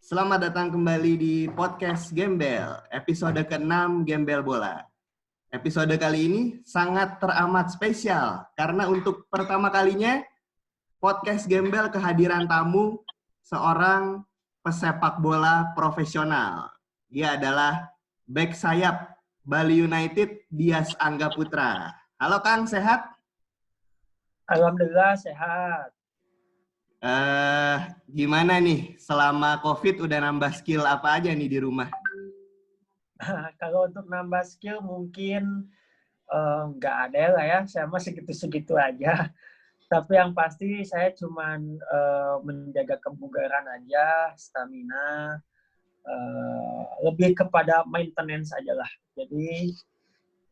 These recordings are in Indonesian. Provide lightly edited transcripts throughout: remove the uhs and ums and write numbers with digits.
Selamat datang kembali di podcast Gembel, episode ke-6 Gembel Bola. Episode kali ini sangat teramat spesial, karena untuk pertama kalinya podcast Gembel kehadiran tamu seorang pesepak bola profesional. Dia adalah bek sayap Bali United, Dias Angga Putra. Halo Kang, sehat? Alhamdulillah sehat. Gimana nih selama COVID udah nambah skill apa aja nih di rumah? Kalau untuk nambah skill mungkin nggak ada lah ya, saya mah segitu-segitu aja. Tapi yang pasti saya cuman menjaga kebugaran aja, stamina, lebih kepada maintenance aja lah. Jadi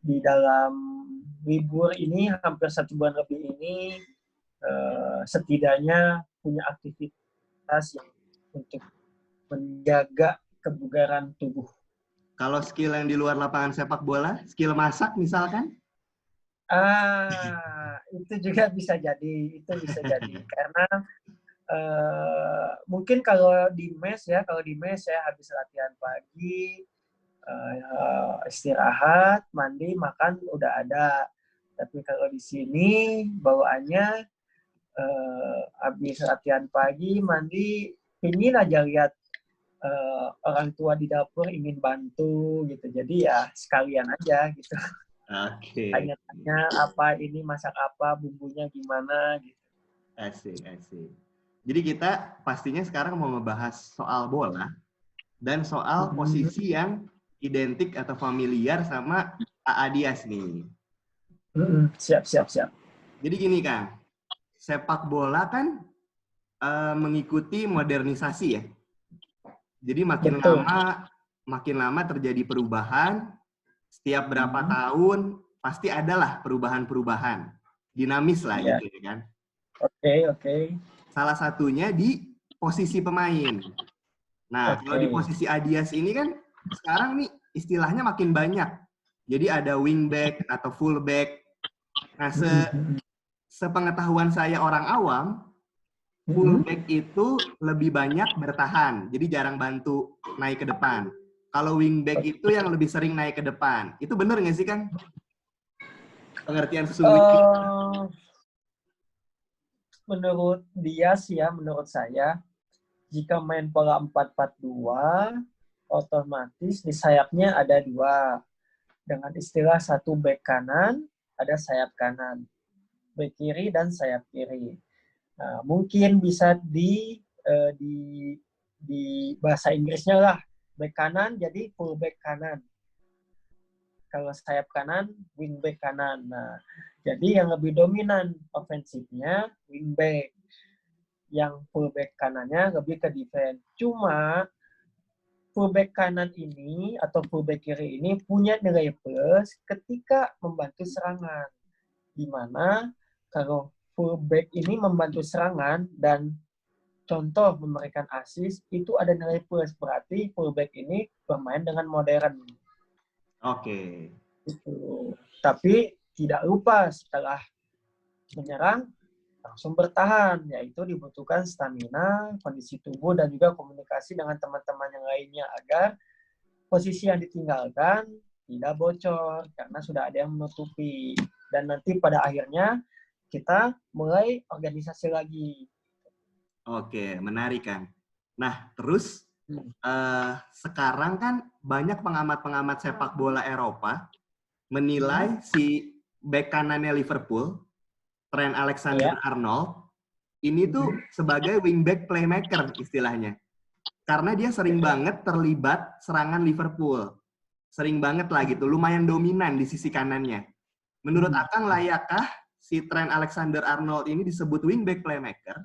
di dalam libur ini, hampir 1 bulan lebih ini, setidaknya punya aktivitas yang untuk menjaga kebugaran tubuh. Kalau skill yang di luar lapangan sepak bola, skill masak misalkan? Itu juga bisa jadi. Karena mungkin kalau di mes saya habis latihan pagi, istirahat, mandi, makan udah ada. Tapi kalau di sini bawaannya habis latihan pagi, mandi, pingin aja lihat orang tua di dapur ingin bantu gitu. Jadi ya sekalian aja gitu. Oke. Tanya-tanya apa ini, masak apa, bumbunya gimana gitu. Asik. Jadi kita pastinya sekarang mau ngebahas soal bola dan soal posisi yang identik atau familiar sama AA Dias nih. Siap. Jadi gini Kang, sepak bola kan mengikuti modernisasi ya. Jadi makin lama terjadi perubahan. Setiap berapa tahun pasti adalah perubahan-perubahan. Dinamis lah gitu ya kan. Oke. Salah satunya di posisi pemain. Nah, kalau di posisi Adias ini kan sekarang nih istilahnya makin banyak. Jadi ada wingback atau fullback. Nah, sepengetahuan saya orang awam, fullback itu lebih banyak bertahan, jadi jarang bantu naik ke depan. Kalau wingback itu yang lebih sering naik ke depan. Itu benar nggak sih, Kang? Pengertian sesungguhnya? Menurut dia sih ya, menurut saya, jika main pola 4-4-2, otomatis di sayapnya ada 2. Dengan istilah 1 back kanan, ada sayap kanan. Back kiri dan sayap kiri. Nah, mungkin bisa di bahasa Inggrisnya lah, back kanan jadi full back kanan. Kalau sayap kanan, wing back kanan. Nah, jadi yang lebih dominan ofensifnya wing back. Yang full back kanannya lebih ke defense. Cuma full back kanan ini atau full back kiri ini punya nilai plus ketika membantu serangan. Di mana kalau fullback ini membantu serangan dan contoh memberikan assist, itu ada nilai plus. Berarti fullback ini bermain dengan modern. Oke. Gitu. Tapi tidak lupa setelah menyerang langsung bertahan, yaitu dibutuhkan stamina, kondisi tubuh, dan juga komunikasi dengan teman-teman yang lainnya agar posisi yang ditinggalkan tidak bocor karena sudah ada yang menutupi. Dan nanti pada akhirnya kita mulai organisasi lagi. Oke, menarik Kang. Nah, terus sekarang kan banyak pengamat-pengamat sepak bola Eropa menilai si bek kanannya Liverpool, Trent Alexander-Arnold, ini tuh sebagai wingback playmaker istilahnya. Karena dia sering banget terlibat serangan Liverpool. Sering banget lah gitu, lumayan dominan di sisi kanannya. Menurut Akang, layakkah si Trent Alexander-Arnold ini disebut wingback playmaker?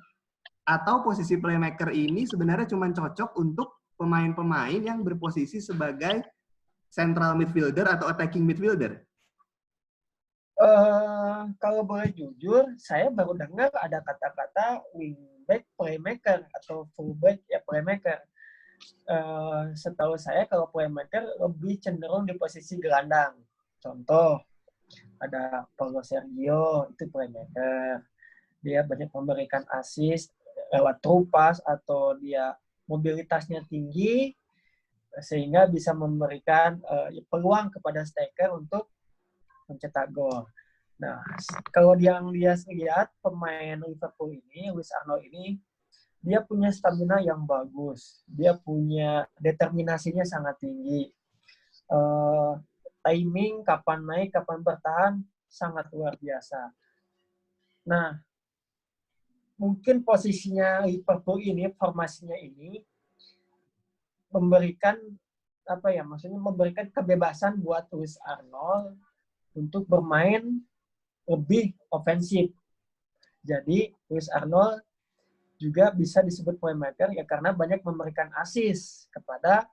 Atau posisi playmaker ini sebenarnya cuma cocok untuk pemain-pemain yang berposisi sebagai central midfielder atau attacking midfielder? Kalau boleh jujur, saya baru dengar ada kata-kata wingback playmaker atau fullback ya playmaker. Setahu saya kalau playmaker lebih cenderung di posisi gelandang. Contoh, ada Paulo Sergio, itu playmaker. Dia banyak memberikan assist lewat through pass atau dia mobilitasnya tinggi sehingga bisa memberikan peluang kepada striker untuk mencetak gol. Nah, kalau yang dia lihat pemain Liverpool ini, Luis Arnold ini, dia punya stamina yang bagus, dia punya determinasinya sangat tinggi. Timing kapan naik, kapan bertahan sangat luar biasa. Nah, mungkin posisinya Liverpool ini, formasinya ini memberikan maksudnya memberikan kebebasan buat Luis Arnold untuk bermain lebih ofensif. Jadi Luis Arnold juga bisa disebut playmaker ya karena banyak memberikan assist kepada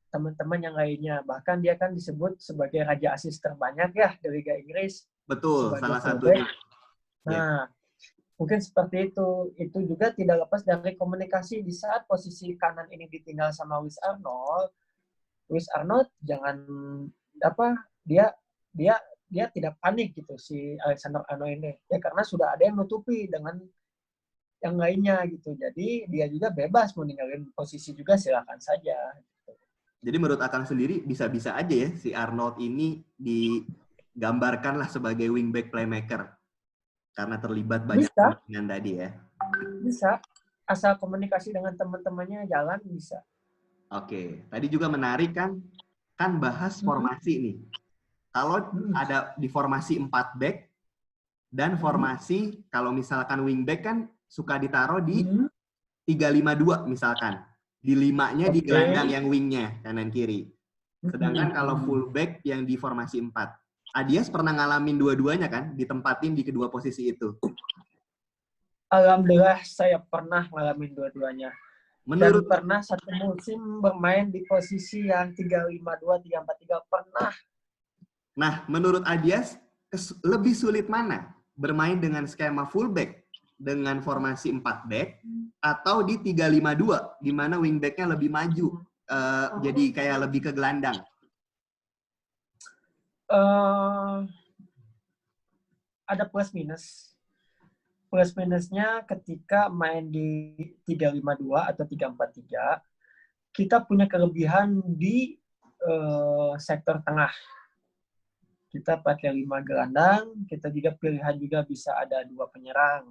teman-teman yang lainnya. Bahkan dia kan disebut sebagai raja assist terbanyak ya di Liga Inggris. Betul, salah satunya. Nah, mungkin seperti itu. Itu juga tidak lepas dari komunikasi di saat posisi kanan ini ditinggal sama Luis Arnold. Luis Arnold jangan dia tidak panik gitu si Alexander Arnold ini. Ya karena sudah ada yang nutupi dengan yang lainnya gitu. Jadi dia juga bebas mau ninggalin posisi juga silakan saja. Gitu. Jadi menurut Akang sendiri bisa-bisa aja ya si Arnold ini digambarkanlah sebagai wingback playmaker karena terlibat banyak permainan tadi ya. Bisa. Asal komunikasi dengan teman-temannya jalan bisa. Oke, tadi juga menarik kan bahas formasi nih. Kalau ada di formasi 4 back dan formasi kalau misalkan wingback kan suka ditaruh di 3-5-2 misalkan. Di 5-nya di gelandang yang wingnya kanan kiri. Sedangkan kalau fullback yang di formasi 4. Adias pernah ngalamin dua-duanya kan? Ditempatin di kedua posisi itu. Alhamdulillah saya pernah ngalamin dua-duanya. Dan pernah satu musim bermain di posisi yang 3-5-2, 3-4-3 pernah. Nah, menurut Adias lebih sulit mana? Bermain dengan skema fullback dengan formasi 4 back atau di 3-5-2 di mana wingbacknya lebih maju jadi kayak lebih ke gelandang? Ada plus minus. Plus minusnya ketika main di 3-5-2 atau 3-4-3 kita punya kelebihan di sektor tengah. Kita pakai 5 gelandang, kita juga pilihan juga bisa ada 2 penyerang.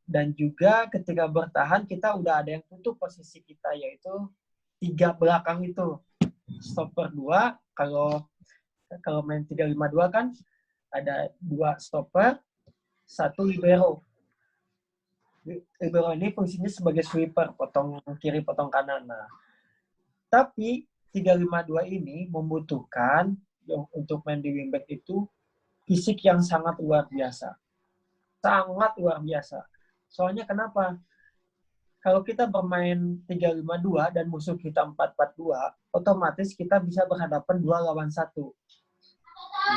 Dan juga ketika bertahan kita udah ada yang tutup posisi kita yaitu 3 belakang itu. Stopper 2, kalau main 3-5-2 kan ada 2 stopper, 1 libero. Libero ini fungsinya sebagai sweeper, potong kiri, potong kanan. Nah, tapi 3-5-2 ini membutuhkan untuk main di wingback itu fisik yang sangat luar biasa. Sangat luar biasa. Soalnya kenapa? Kalau kita bermain 3-5-2 dan musuh kita 4-4-2, otomatis kita bisa berhadapan 2 lawan 1.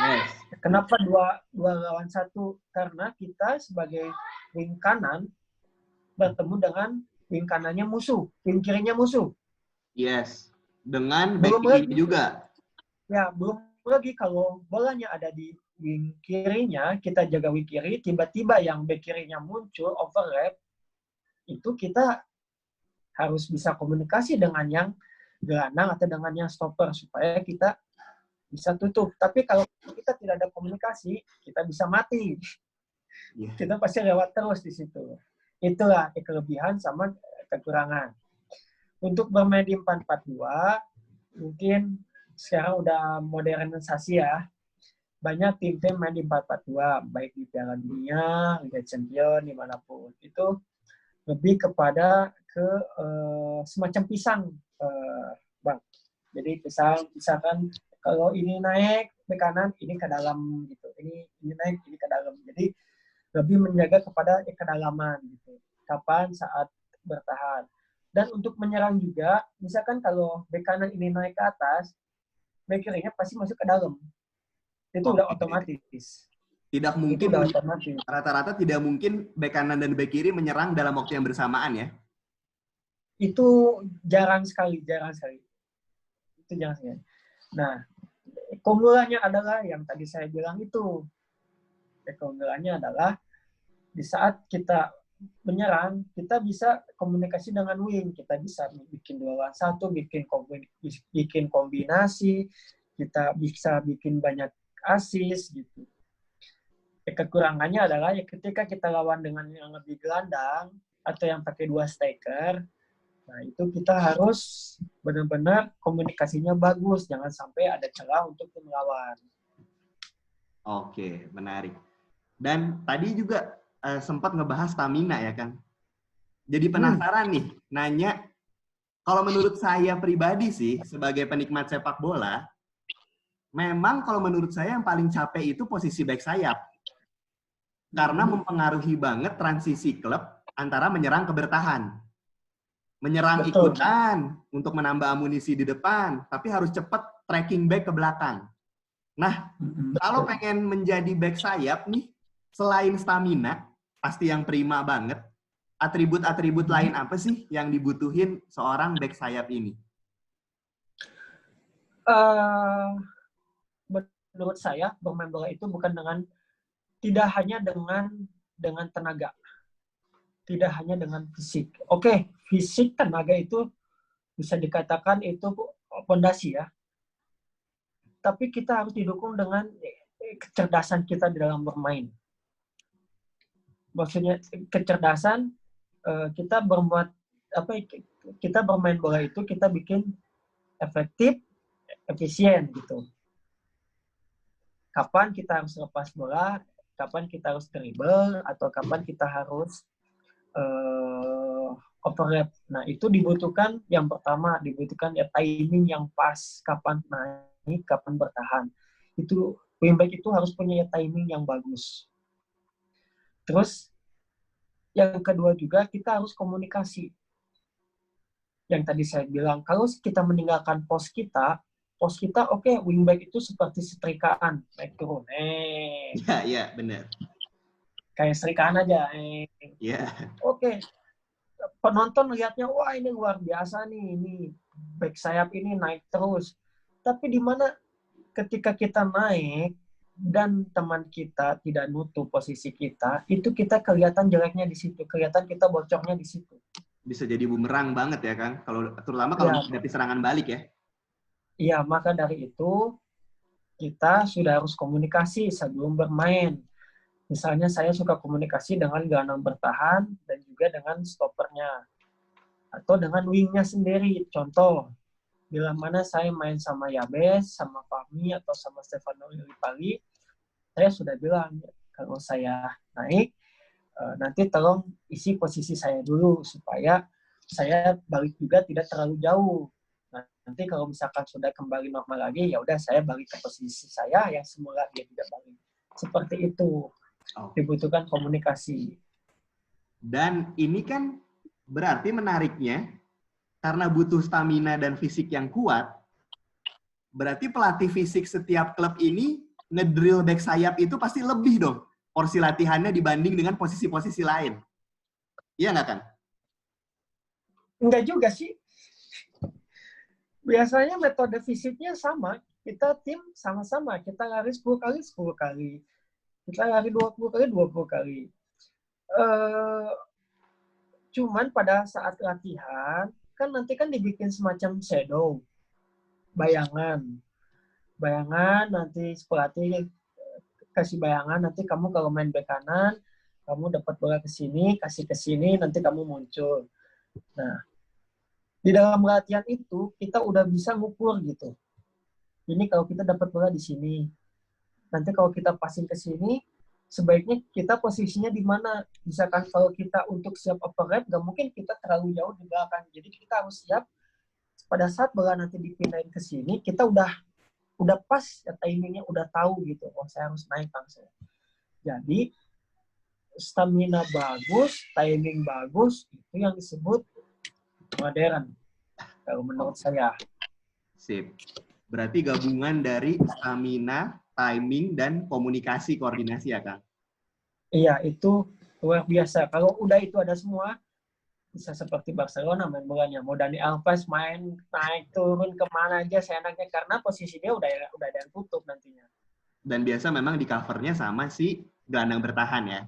Yes. Kenapa 2 lawan 1? Karena kita sebagai wing kanan bertemu dengan wing kanannya musuh, wing kirinya musuh. Yes. Dengan back kiri juga. Ya, belum lagi kalau bolanya ada di wing kirinya, kita jaga wing kiri, tiba-tiba yang back kirinya muncul, overlap, itu kita harus bisa komunikasi dengan yang gelandang atau dengan yang stopper, supaya kita bisa tutup. Tapi kalau kita tidak ada komunikasi, kita bisa mati. Yeah. Kita pasti lewat terus di situ. Itulah kelebihan sama kekurangan. Untuk bermain di 4-4-2, mungkin sekarang udah modernisasi ya. Banyak tim-tim main di 4-4-2, baik di Piala Dunia, Liga Champions, dimanapun. Itu lebih kepada ke semacam pisang, Bang. Jadi misalkan kalau ini naik ke kanan, ini ke dalam gitu. Ini naik, ini ke dalam. Jadi lebih menjaga kepada kedalaman gitu. Kapan saat bertahan. Dan untuk menyerang juga, misalkan kalau bek kanan ini naik ke atas, bek kirinya pasti masuk ke dalam. Itu udah otomatis. Tidak mungkin, rata-rata tidak mungkin bek kanan dan bek kiri menyerang dalam waktu yang bersamaan ya? Itu jarang sekali. Itu jarang sekali. Nah, keunggulannya adalah yang tadi saya bilang itu. Keunggulannya adalah di saat kita menyerang, kita bisa komunikasi dengan wing. Kita bisa bikin 2-1, bikin kombinasi, kita bisa bikin banyak assist gitu. Kekurangannya adalah ya ketika kita lawan dengan yang lebih gelandang atau yang pakai 2 striker, nah itu kita harus benar-benar komunikasinya bagus, jangan sampai ada celah untuk tim lawan. Oke, menarik. Dan tadi juga sempat ngebahas stamina ya kan. Jadi penasaran nih, nanya, kalau menurut saya pribadi sih, sebagai penikmat sepak bola, memang kalau menurut saya yang paling capek itu posisi back sayap. Karena mempengaruhi banget transisi klub antara menyerang ke bertahan. Menyerang ikutan untuk menambah amunisi di depan, tapi harus cepat tracking back ke belakang. Nah, kalau pengen menjadi back sayap nih, selain stamina, pasti yang prima banget, atribut-atribut lain apa sih yang dibutuhin seorang back sayap ini? Menurut saya, bermain bola itu bukan tidak hanya dengan tenaga, tidak hanya dengan fisik. Oke, fisik, tenaga itu bisa dikatakan itu fondasi ya. Tapi kita harus didukung dengan kecerdasan kita di dalam bermain. Maksudnya kecerdasan, kita bermain bola itu kita bikin efektif, efisien gitu. Kapan kita harus lepas bola, kapan kita harus dribble, atau kapan kita harus overlap. Nah, itu dibutuhkan, yang pertama, dibutuhkan ya timing yang pas, kapan naik, kapan bertahan. Itu, wingback itu harus punya ya timing yang bagus. Terus, yang kedua juga, kita harus komunikasi. Yang tadi saya bilang, kalau kita meninggalkan pos kita oke, wingback itu seperti setrikaan, naik turun. Iya, benar. Kayak setrikaan aja. Iya. Oke. Penonton lihatnya, wah ini luar biasa nih, ini back sayap ini naik terus. Tapi di mana ketika kita naik dan teman kita tidak nutup posisi kita, itu kita kelihatan jeleknya di situ, kelihatan kita bocornya di situ. Bisa jadi bumerang banget ya, Kang. Terutama kalau menghadapi serangan balik ya. Iya, maka dari itu kita sudah harus komunikasi sebelum bermain. Misalnya saya suka komunikasi dengan gelandang bertahan dan juga dengan stoppernya. Atau dengan wingnya sendiri. Contoh, bila mana saya main sama Yabes, sama Fahmi, atau sama Stefano Lillipali, saya sudah bilang, kalau saya naik, nanti tolong isi posisi saya dulu, supaya saya balik juga tidak terlalu jauh. Nah, nanti kalau misalkan sudah kembali normal lagi, ya udah saya balik ke posisi saya yang semula dia tidak balik. Seperti itu. Dibutuhkan komunikasi. Dan ini kan berarti menariknya, karena butuh stamina dan fisik yang kuat, berarti pelatih fisik setiap klub ini ngedrill back sayap itu pasti lebih dong porsi latihannya dibanding dengan posisi-posisi lain. Iya nggak, Kan? Enggak juga sih. Biasanya metode fisiknya sama. Kita tim sama-sama. Kita lari 10 kali, 10 kali. Kita lari 20 kali, 20 kali. Cuman pada saat latihan, kan nanti kan dibikin semacam shadow. Bayangan. Bayangan, nanti pelatih kasih bayangan, nanti kamu kalau main bek kanan, kamu dapat bola ke sini, kasih ke sini, nanti kamu muncul. Nah, di dalam latihan itu, kita udah bisa ngukur gitu. Ini kalau kita dapat bola di sini. Nanti kalau kita passing ke sini, sebaiknya kita posisinya di mana. Misalkan kalau kita untuk siap overlap, gak mungkin kita terlalu jauh di belakang. Jadi kita harus siap, pada saat bola nanti dipindahin ke sini, kita udah pas, ya, timingnya udah tahu gitu. Oh, saya harus naik langsung. Jadi, stamina bagus, timing bagus, itu yang disebut modern. Kalau menurut saya. Sip. Berarti gabungan dari stamina, timing, dan komunikasi, koordinasi ya, Kang? Iya, itu luar biasa. Kalau udah itu ada semua, bisa seperti Barcelona main bolanya. Mau Dani Alves main naik turun kemana aja seenaknya, karena posisinya udah ada yang tutup nantinya. Dan biasa memang di covernya sama si gelandang bertahan ya?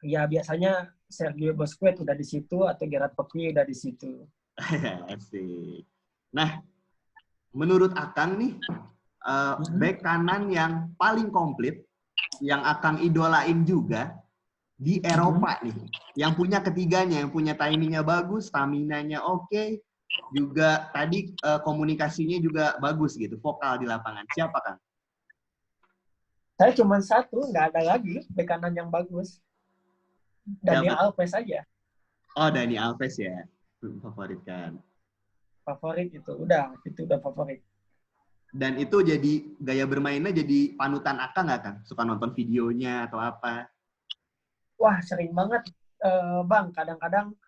Ya biasanya Sergio Busquets udah di situ atau Gerard Piqué udah di situ. Asik. Nah, menurut Akang nih, bek kanan yang paling komplit, yang Akang idolain juga di Eropa nih, yang punya ketiganya, yang punya timingnya bagus, stamina-nya oke, juga tadi komunikasinya juga bagus gitu, vokal di lapangan. Siapa Kang? Saya cuma satu, nggak ada lagi bek kanan yang bagus. Dani Siapa? Alves aja. Oh, Dani Alves ya, favorit kan. Favorit itu udah favorit. Dan itu jadi gaya bermainnya jadi panutan Akang nggak Kang? Suka nonton videonya atau apa? Wah, sering banget, Bang. Kadang-kadang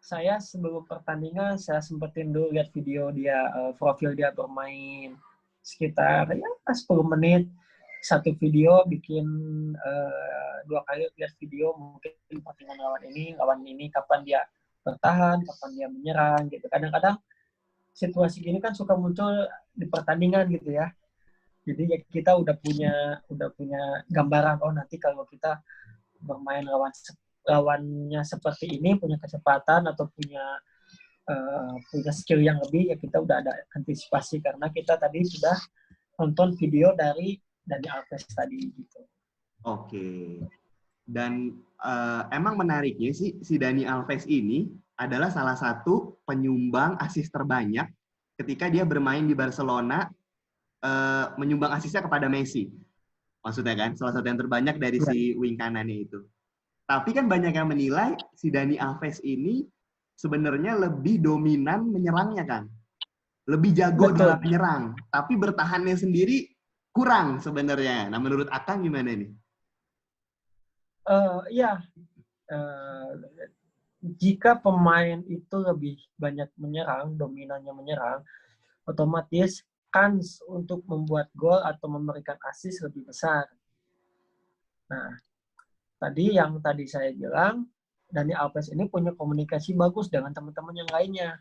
saya sebelum pertandingan, saya sempetin dulu lihat video dia, profil dia bermain. Sekitar ya 10 menit. Satu video bikin 2 kali lihat video, mungkin pertandingan lawan ini, kapan dia bertahan, kapan dia menyerang gitu. Kadang-kadang situasi gini kan suka muncul di pertandingan gitu ya. Jadi ya kita udah punya gambaran, oh nanti kalau kita bermain lawannya seperti ini, punya kecepatan atau punya skill yang lebih, ya kita udah ada antisipasi karena kita tadi sudah nonton video dari Alves tadi gitu. Oke. Dan emang menariknya sih si Dani Alves ini adalah salah satu penyumbang asis terbanyak ketika dia bermain di Barcelona, menyumbang asisnya kepada Messi. Maksudnya kan, salah satu yang terbanyak dari si wing kanannya itu. Tapi kan banyak yang menilai si Dani Alves ini sebenarnya lebih dominan menyerangnya kan. Lebih jago dalam menyerang. Tapi bertahannya sendiri kurang sebenarnya. Nah menurut Akang gimana nih? Iya. Jika pemain itu lebih banyak menyerang, dominannya menyerang, otomatis kans untuk membuat gol atau memberikan assist lebih besar. Nah, yang tadi saya bilang, Dani Alves ini punya komunikasi bagus dengan teman-teman yang lainnya.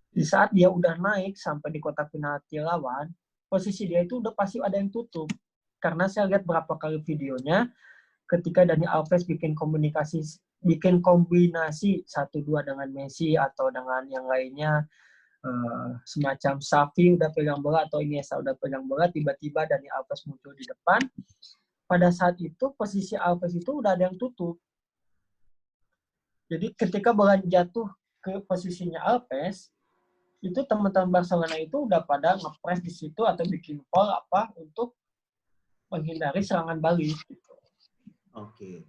Di saat dia udah naik sampai di kotak penalti lawan, posisi dia itu udah pasti ada yang tutup. Karena saya lihat berapa kali videonya, ketika Dani Alves bikin kombinasi 1-2 dengan Messi atau dengan yang lainnya, semacam Xavi udah pegang bola atau Iniesta udah pegang bola, tiba-tiba Dani Alves muncul di depan. Pada saat itu posisi Alves itu udah ada yang tutup. Jadi ketika bola jatuh ke posisinya Alves, itu teman-teman Barcelona itu udah pada ngepres di situ atau bikin foul apa untuk menghindari serangan balik. Gitu. Oke.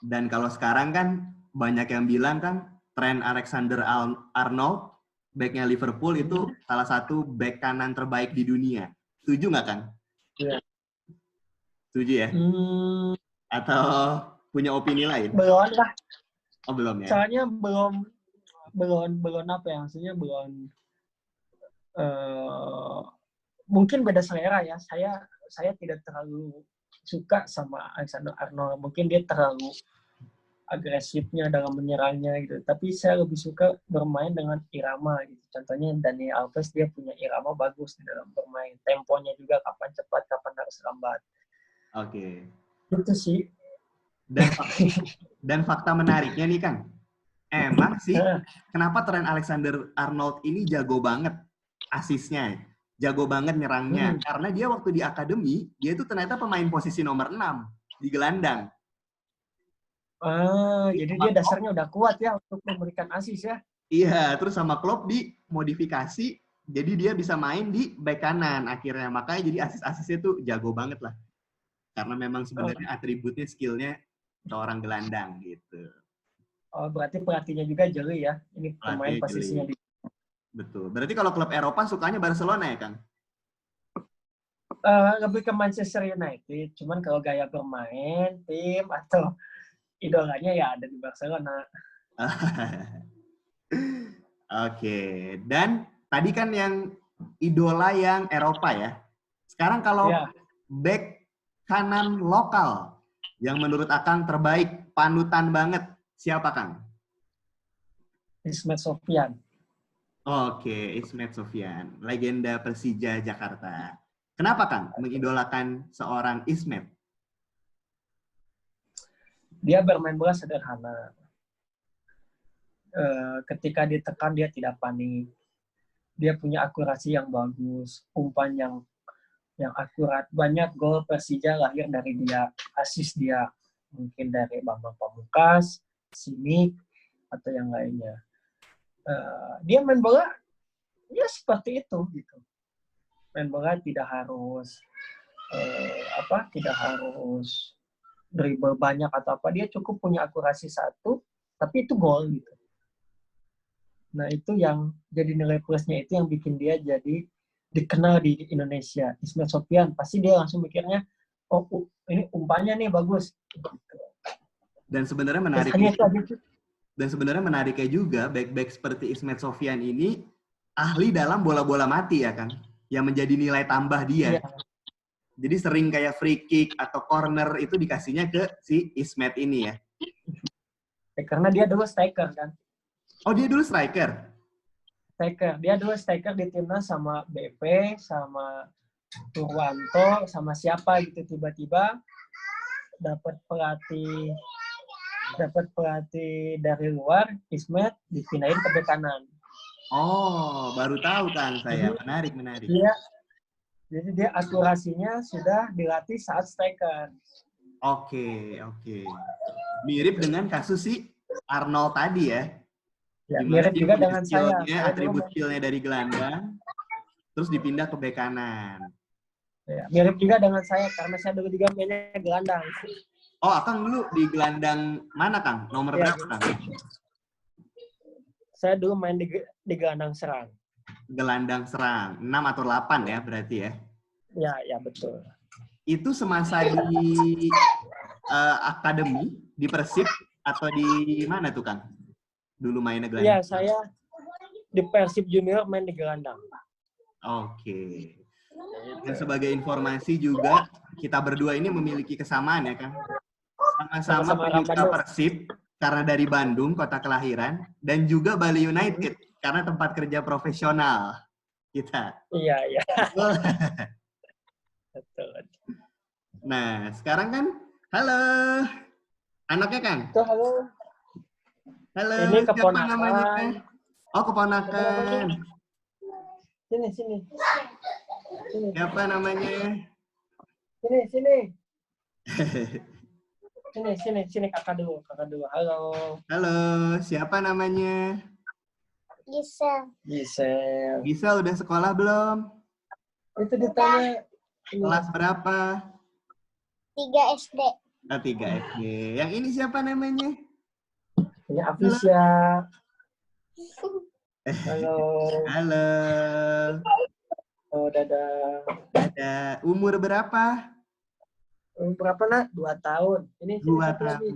Dan kalau sekarang kan banyak yang bilang kan Trent Alexander-Arnold, backnya Liverpool itu salah satu back kanan terbaik di dunia. Setuju nggak kan? Iya. Setuju ya? Atau punya opini lain? Belum lah. Oh belum ya? Soalnya belum apa ya, maksudnya belum mungkin beda selera ya. Saya tidak terlalu suka sama Alexander Arnold. Mungkin dia terlalu agresifnya dalam menyerangnya gitu. Tapi saya lebih suka bermain dengan irama gitu. Contohnya Dani Alves, dia punya irama bagus di dalam bermain. Temponya juga kapan cepat, kapan harus lambat. Oke. Itu sih. Dan fakta menariknya nih Kang. Emang sih kenapa Trent Alexander-Arnold ini jago banget asisnya, jago banget nyerangnya. Karena dia waktu di akademi, dia itu ternyata pemain posisi nomor 6 di gelandang. Jadi dia dasarnya udah kuat ya untuk memberikan asis ya. Iya, terus sama Klopp dimodifikasi, jadi dia bisa main di bek kanan akhirnya. Makanya jadi asis-asisnya tuh jago banget lah. Karena memang sebenarnya atributnya, skillnya seorang gelandang gitu. Oh, berarti pelatihnya juga jeli ya. Ini pemain posisinya di. Betul. Berarti kalau klub Eropa sukanya Barcelona ya, Kang? Lebih ke Manchester United. Cuman kalau gaya bermain, tim, atau idolanya ya ada di Barcelona. Oke. Dan tadi kan yang idola yang Eropa ya. Sekarang kalau back kanan lokal yang menurut Akang terbaik, panutan banget, siapa Kang? Ismet Sofyan. Oke, Ismet Sofyan, legenda Persija Jakarta. Kenapa Kang mengidolakan seorang Ismet? Dia bermain bola sederhana. Ketika ditekan dia tidak panik. Dia punya akurasi yang bagus, umpan yang akurat. Banyak gol Persija lahir dari dia, assist dia. Mungkin dari Bambang Pamungkas, Simic, atau yang lainnya. Dia main bola ya seperti itu gitu. Main bola tidak harus tidak harus dribble banyak atau apa. Dia cukup punya akurasi satu, tapi itu gol gitu. Nah, itu yang jadi nilai plusnya, itu yang bikin dia jadi dikenal di Indonesia. Ismail Sopyan, pasti dia langsung mikirnya, oh ini umpannya nih bagus. Dan sebenarnya menariknya juga, back-back seperti Ismail Sopyan ini ahli dalam bola-bola mati ya kan, yang menjadi nilai tambah dia. Iya. Jadi sering kayak free kick atau corner itu dikasihnya ke si Ismet ini ya. Karena dia dulu striker kan. Oh, dia dulu striker? Striker. Dia dulu striker di timnas sama BP, sama Purwanto, sama siapa gitu. Tiba-tiba dapat pelatih dari luar, Ismet dipindahin ke bek kanan. Oh, baru tahu kan saya. Menarik. Jadi dia akurasinya sudah dilatih saat striker. Oke. Mirip dengan kasus si Arnold tadi ya. Ya, mirip juga dengan saya. Atribut skill-nya dari gelandang, terus dipindah ke bek kanan. Ya, mirip juga dengan saya, karena saya dulu juga mainnya gelandang. Oh, Akang dulu di gelandang mana, Kang? Nomor berapa, Kang? Saya dulu main di gelandang serang. Gelandang serang. 6 atau 8 ya berarti ya? Ya, betul. Itu semasa di akademi, di Persib, atau di mana tuh, Kang? Dulu mainnya gelandang? Iya, saya di Persib Junior main di gelandang. Oke. Dan sebagai informasi juga, kita berdua ini memiliki kesamaan ya, Kang? Sama-sama penyuka Persib, karena dari Bandung, kota kelahiran, dan juga Bali United, karena tempat kerja profesional kita. Iya. Betul. Nah, sekarang kan, halo, anaknya kan? Halo. Halo, ini siapa namanya? Oh, keponakan. Sini. Siapa namanya? Sini, kakak dulu. Halo. Halo, siapa namanya? Gisel. Gisel udah sekolah belum? Itu ditanya. Kelas berapa? 3 SD. 3 SD. Yang ini siapa namanya? Ini Afisya. Halo. Oh, dadah. Umur berapa? Berapa, Nak? 2 tahun. Ini 2 tahun.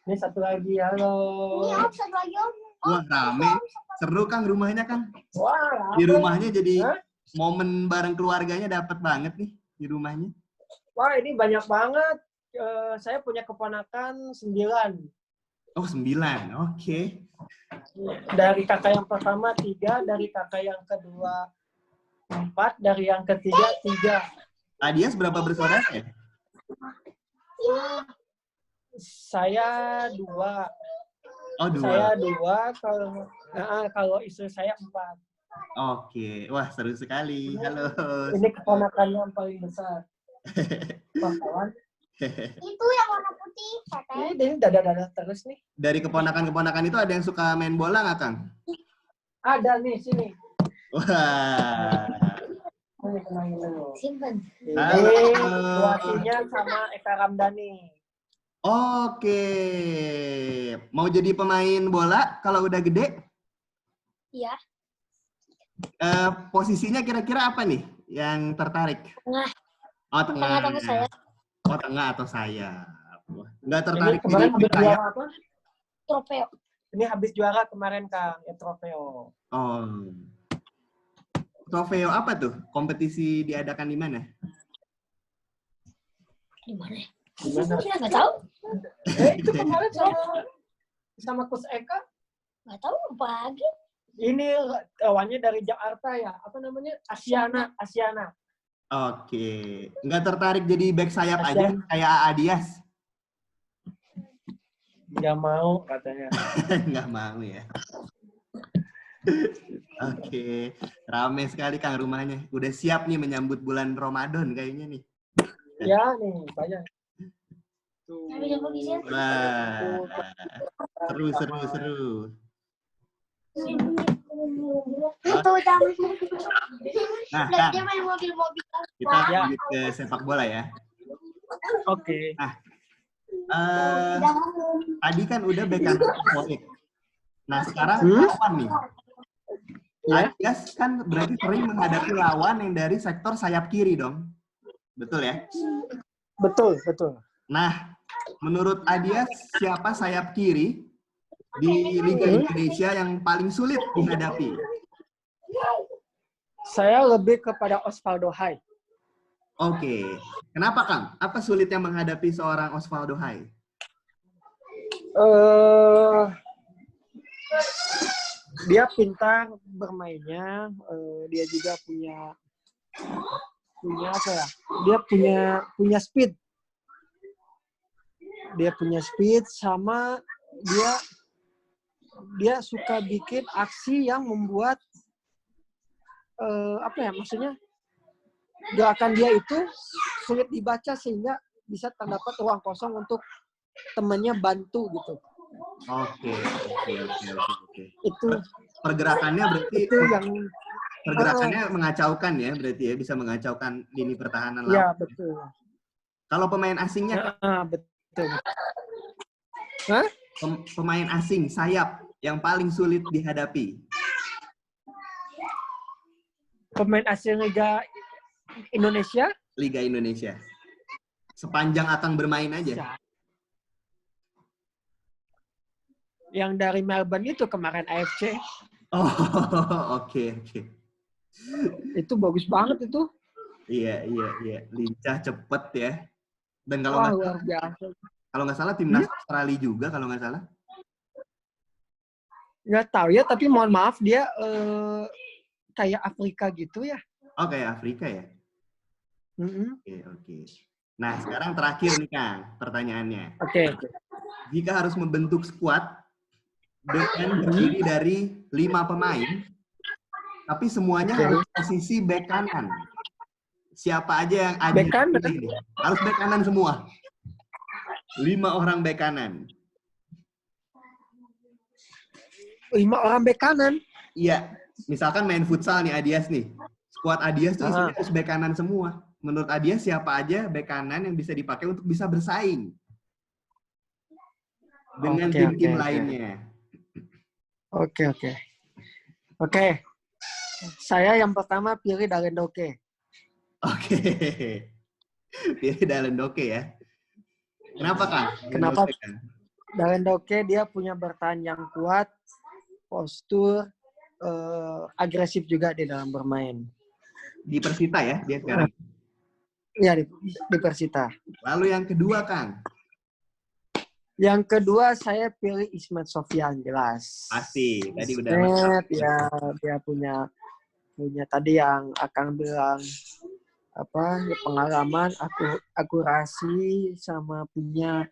Ini satu lagi. Halo. Ini satu lagi, Om. Wah, rame. Seru, Kang, rumahnya, Kang. Wah, di rumahnya jadi momen bareng keluarganya dapat banget nih di rumahnya. Wah, ini banyak banget. Saya punya keponakan 9. Oh, 9. Oke. Dari kakak yang pertama 3, dari kakak yang kedua 4, dari yang ketiga 3. Adias berapa bersaudara ya? Saya 2. Oh, 2. Saya 2, kalau istri saya 4. Oke. Wah, seru sekali. Halo. Ini keponakannya yang paling besar. Pahlawan. Itu yang warna putih, Ini dada terus nih. Dari keponakan-keponakan itu ada yang suka main bola nggak, Kang? Ada nih, sini. Wah. Ini kenalin dulu. Simpen. Ini pelatihnya sama Eka Ramdhani. Oke. Mau jadi pemain bola kalau udah gede? Iya. Posisinya kira-kira apa nih yang tertarik? Tengah. Oh, tengah. Tengah saya. Oh, tengah atau sayap. Nggak tertarik Ini kemarin habis sayap? juara apa? Trofeo. Ini habis juara kemarin, Kang. Ya, trofeo. Oh. Trofeo apa tuh? Kompetisi diadakan di mana? Di mana? Gimana? Kita nggak tahu. Itu kemarin sama Coach Eka. Nggak tahu apa lagi. Ini lawannya dari Jakarta ya. Apa namanya? Asiana. Oke. Nggak tertarik jadi back sayap aja Asian. kayak Adias? Nggak mau katanya. Nggak mau ya. Oke, rame sekali Kang rumahnya. Udah siap nih menyambut bulan Ramadan kayaknya nih. Ya nih, banyak. Tuh. Wah, seru. Itu jam. Nah, Kang, Dia main mobil-mobil. kita lanjut ke sepak bola ya. Oke. Nah, tadi kan udah bek kanan favorit. Nah, sekarang lawan nih. Ya. Adias kan berarti sering menghadapi lawan yang dari sektor sayap kiri dong. Betul ya? Betul. Nah, menurut Adias siapa sayap kiri di Liga Indonesia yang paling sulit dihadapi? Saya lebih kepada Osvaldo Hai. Oke. Kenapa, Kang? Apa sulitnya menghadapi seorang Osvaldo Hai? Dia pintar bermainnya, dia juga punya apa ya? Dia punya speed. Dia punya speed sama dia suka bikin aksi yang membuat apa ya? Maksudnya gerakan dia itu sulit dibaca sehingga bisa terdapat ruang kosong untuk temannya bantu gitu. Oke. Itu Pergerakannya berarti itu yang mengacaukan ya, berarti ya bisa mengacaukan lini pertahanan lawan. ya betul. Kalau pemain asingnya, Betul. Hah? Pemain asing sayap yang paling sulit dihadapi. Pemain asing Liga Indonesia. Sepanjang Akang bermain aja. Yang dari Melbourne itu kemarin AFC. Oh, oke. Itu bagus banget itu. Iya. Lincah, cepet ya. Dan luar biasa. Kalau nggak salah timnas Australia juga kalau nggak salah. Nggak tahu ya, tapi mohon maaf dia kayak Afrika gitu ya. Oh, kayak Afrika ya? Oke. Nah, sekarang terakhir nih Kang, pertanyaannya. Oke. Jika harus membentuk skuad dengan terdiri dari 5 pemain, tapi semuanya harus posisi bek kanan. Siapa aja yang ada bek kanan? Harus bek kanan semua. 5 orang bek kanan. 5 orang bek kanan? Iya. Misalkan main futsal nih Adias nih. Skuad Adias tuh isinya harus bek kanan semua. Menurut Adias siapa aja bek kanan yang bisa dipakai untuk bisa bersaing dengan tim-tim lainnya? Oke. Saya yang pertama pilih Dalendoke. Oke. Pilih Dalendoke ya. Kenapa, Kang? Kenapa? Dalendoke dia punya bertahan yang kuat, postur, agresif juga di dalam bermain. Di Persita ya dia sekarang? Iya, di Persita. Lalu yang kedua, Kang? Yang kedua saya pilih Ismet Sofyan, jelas. Pasti, tadi udah Ismet, ya dia punya tadi yang Akang bilang pengalaman, akurasi sama punya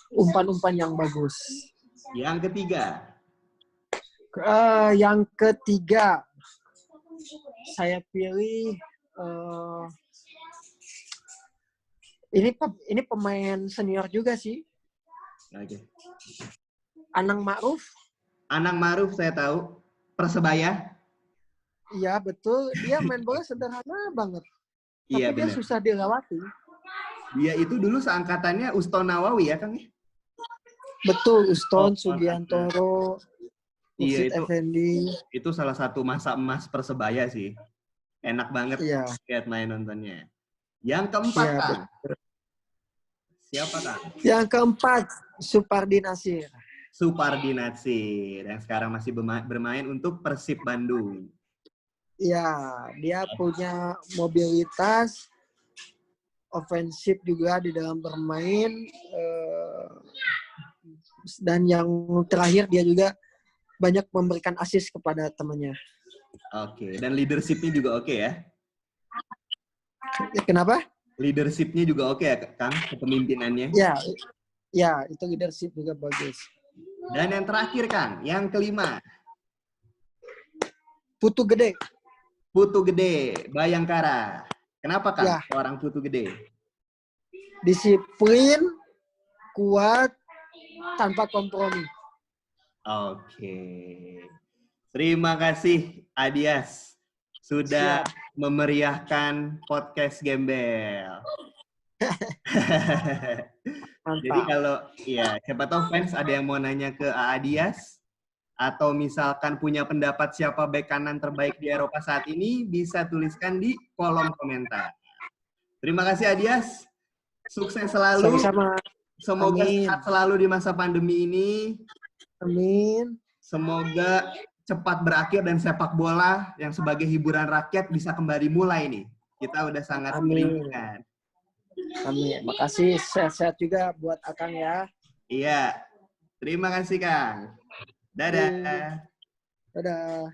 umpan-umpan yang bagus. Yang ketiga? Yang ketiga saya pilih ini pemain senior juga sih. Oke. Anang Ma'ruf. Anang Ma'ruf saya tahu. Persebaya. Iya betul, dia main bola sederhana banget. Iya, tapi dia susah dilewati. Dia itu dulu seangkatannya Uston Nawawi ya, Kang? Betul, Uston, Sugiantoro, iya, Effendi. Itu salah satu masa emas Persebaya sih. Enak banget lihat main nontonnya. Yang keempat, Kang? Siapa, Kang? Yang keempat, Supardi Nasir. Supardi Nasir, yang sekarang masih bermain untuk Persib Bandung. Ya, dia punya mobilitas, ofensif juga di dalam bermain, dan yang terakhir dia juga banyak memberikan assist kepada temannya. Oke, dan leadership-nya juga oke ya? Kenapa? Leadership-nya juga oke ya, Kang? Kepemimpinannya? Ya, Ya, itu leadership juga bagus. Dan yang terakhir, Kang, yang kelima. Putu gede. Putu gede, Bayangkara. Kenapa, Kang? Ya. Seorang putu gede. Disiplin, kuat, tanpa kompromi. Oke. Terima kasih, Adias. Sudah memeriahkan podcast Gembel. Mantap. Jadi kalau, ya, siapa tahu fans ada yang mau nanya ke Adias, atau misalkan punya pendapat siapa bek kanan terbaik di Eropa saat ini, bisa tuliskan di kolom komentar. Terima kasih, Adias. Sukses selalu. Sama-sama. Semoga Amin. sehat selalu di masa pandemi ini. Amin. Semoga cepat berakhir dan sepak bola yang sebagai hiburan rakyat bisa kembali mulai nih. Kita udah sangat merindukan. Amin. Makasih. Sehat-sehat juga buat Akang ya. Iya. Terima kasih, Kang. Dadah. Dadah.